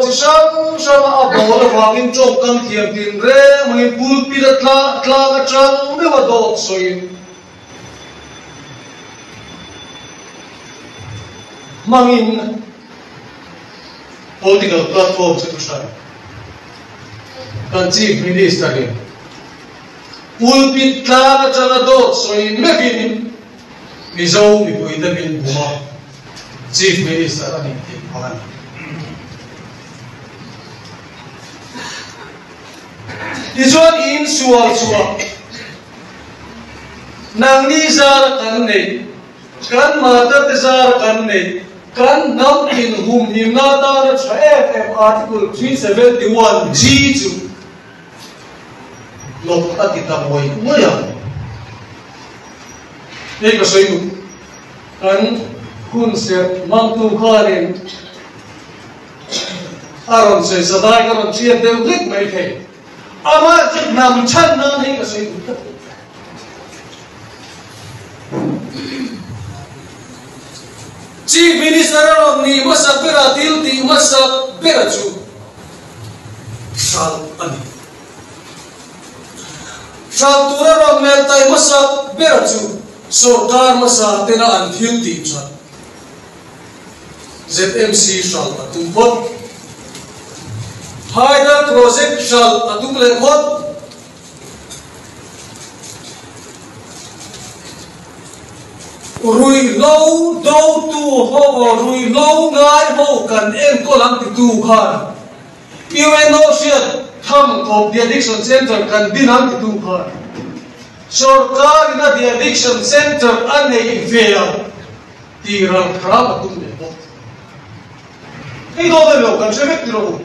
chỉ sang sang à bảo là vàng in trong cam thiệp tin re mình bul pi đặt la la trăng mấy vật đồ soi mang in political platform se tu sai kan chief minister ni bul pi la trăng đồ soi mấy vin mi zo mi pui ta min buma chief minister ani hagan izuan in sual nang ni zar kan nei kan mata te zar kan nei kan nam in hum ni na ta na FM article 371 G chu lok atita moi moya nei ka soimu kan hun se mang tu kharin aron se sadai karon chian deu lik mai the ama chik nam chan na nei ka soimu chief minister of ni masak bera til ti masak bera chu shal ani shal tura rom mel tai masak bera chu सरकार मसा तेरा अंतिम तीन साल ZMC साल तुम बहुत हाइडर प्रोजेक्ट साल तुम ले बहुत रुई लो दो तू हो रुई लो गाय हो कन एम को लंग तू खार UNO शेयर थम को एडिक्शन सेंटर कन दिन हम तू खार सरकार ना the addiction center ane veya tirang khara tum le bot ei do de lo kan se vet tiro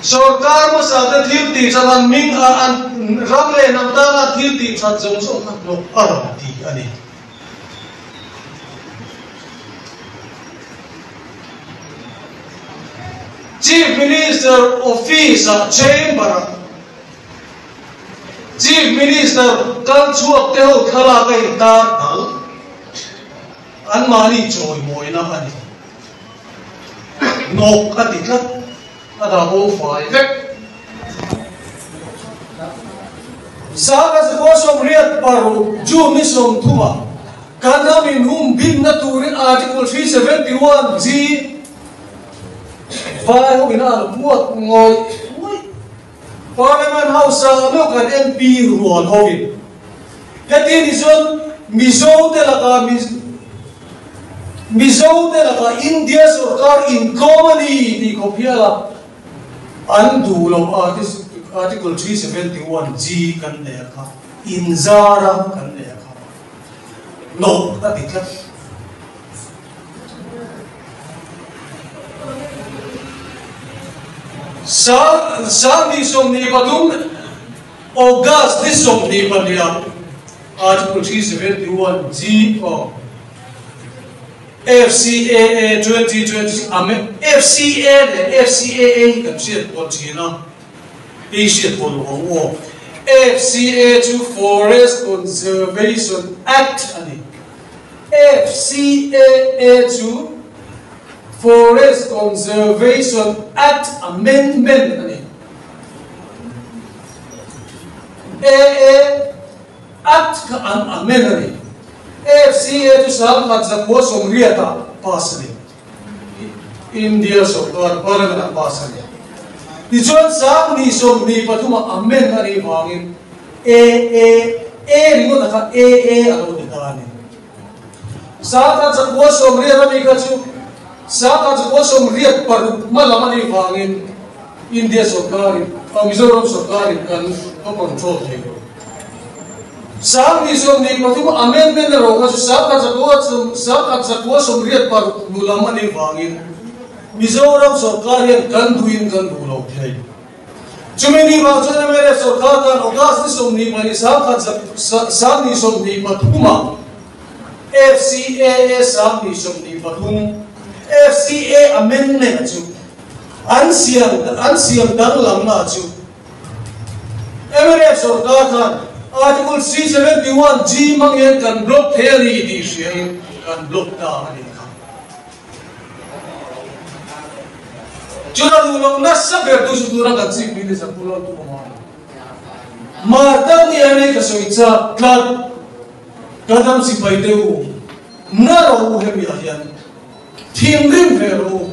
सरकार mo sa de thil ti chalan ming an ram le nam ta na thil ti chat jong so na lo ara ti ani Chief Minister Office Chamber Chief Minister kan chuak te ho khala kai tar dal an mani choi moi na ani nok atiklat ada ho fai vek saga se ko som riat paru ju mi som thuma kana min hum bin na turin article 371 G vai ho ina muat ngoi Parliament House no kan MP rual hovin hetin izon mizo de la India sarkar in common ni ko phiala andu lo article 371 G kan le kha inzara kan le kha no atikla sa ni som ni patum August ni som ni pania article 371 G for FCAA 2020 FCAA kan siat po china siat po lo FCA to Forest Conservation Act ani FCAA to Forest Conservation Act Amendment ani AA Act ka amendment FCA to sal madza po somriata pasani India sarkar parliament pasani dijon sam ni som ni patuma amendment ani wangin AA ringo naka AA alo ditani sata sa po somriata mi kachu saka ko som riat par malamani wangin India sarkar Mizoram sarkar kan control thego sam ni som ni patum amendment ro ka saka ko som riat par malamani wangin Mizoram sarkar kan duin kan dulo thai chumeni wa chana mere sarkar kan ogas ni som ni mani sam ni som ni patuma FCAA sam ni som ni patum FCA amendment chu ansiam dang lam na chu Emirates sarkar kan article 371 G mang yan kan block theory di siya kan block ta ani Chuna dulong na saber tu sutura kan sik ni sa pulau tu mama. Marta ni ane kasoitsa klad kadam si paiteu naro hemi ahian timrim vero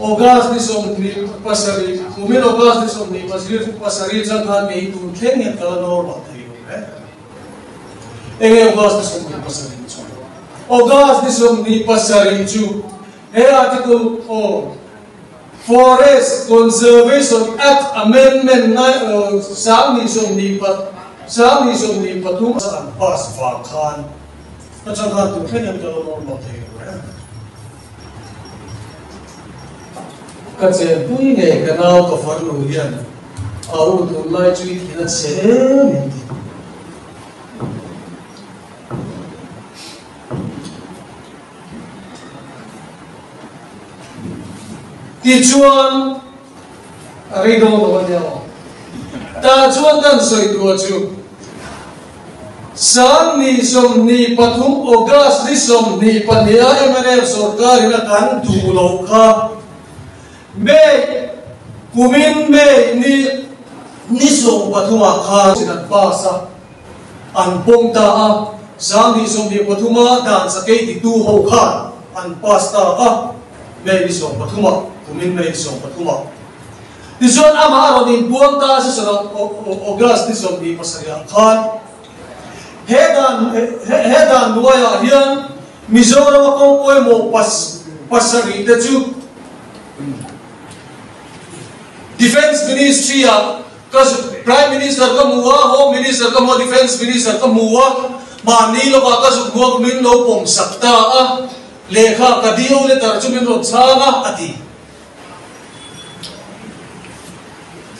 ogas ni som ni pasari kumin ogas ni som ni pasari janghan me tu theng ya kala normal thayo enge ogas ni som ni pasari chu ogas ni som ni pasari chu he article o Forest Conservation Act Amendment Sami som ni patum sa pas vakan. Macam tu kan yang kalau normal thayo. Kasi pui ne kanao ka farlo yan. Aru tu lai cui kina sem. Tijuan arido naman niya. Tajuan kan soy dua cu. Sam ni som ni patum ogas ni som ni paniya emane sorkar ina kan dulo ka. Me kumin me ni som patuma ka sinan pasa an pongta a sam ni som ni patuma dan sa kay di tu ho ka an pasta a me ni som patuma kumin me som patuma. Dizon ama aro din buanta sa sarang ogas ni som ni pasarya kan. Hedan nuaya hiyan Mizoram akong koy mo pasari daju Defense Ministry kas Prime Minister ka muwa, Home Minister ka mo, Defense Minister ka muwa, manilo ka kasugwag minlo pong sakta lekha kadiyo le tarjumin ro tsanga ati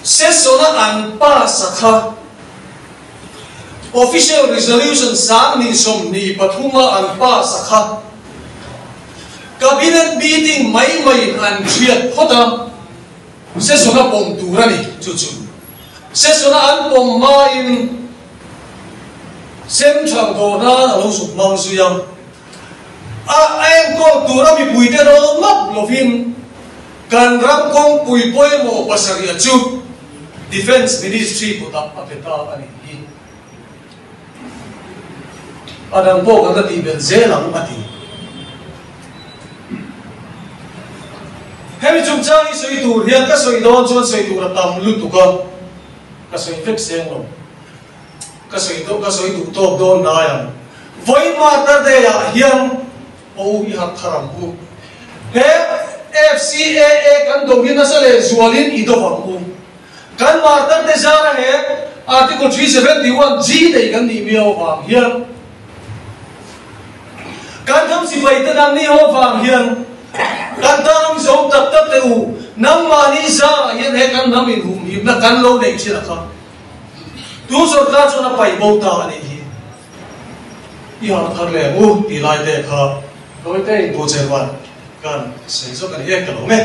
sesona anpa sakha official resolution sang ni som ni pathuma anpa sakha cabinet meeting mai an thiat khota sesona pom turani chuchu sesona an pom main sem chang do na lo su mang su yang anh ko tura mi puite ro ngap lovin kan ram kong pui poi mo pasaria chu Defense Ministry ko ta apeta ani hi adang po kan ti ben zelang ati hemi chung chang soi tur hian ka soi don chon soi tur tam lu tu ka soi fix seng lo ka soi tu top don na yang voi ma tar de ya hian o i hak tharam ku he FCAA kan dongin na sa le zualin ido ku kan ma tar de zara he article 371 G de kan ni mio wang hian kan tham si bai ta nang ni ho wang hian kan taram so tak tak te u nang ma ni sa hian he kan nam in hum hi na kan lo nei chila kha tu so ka cho na pai bo ta ani hi i ha thar le u ti lai de kha Đối với tôi chơi hoàn cần sử dụng cái này cái lỗ mẹ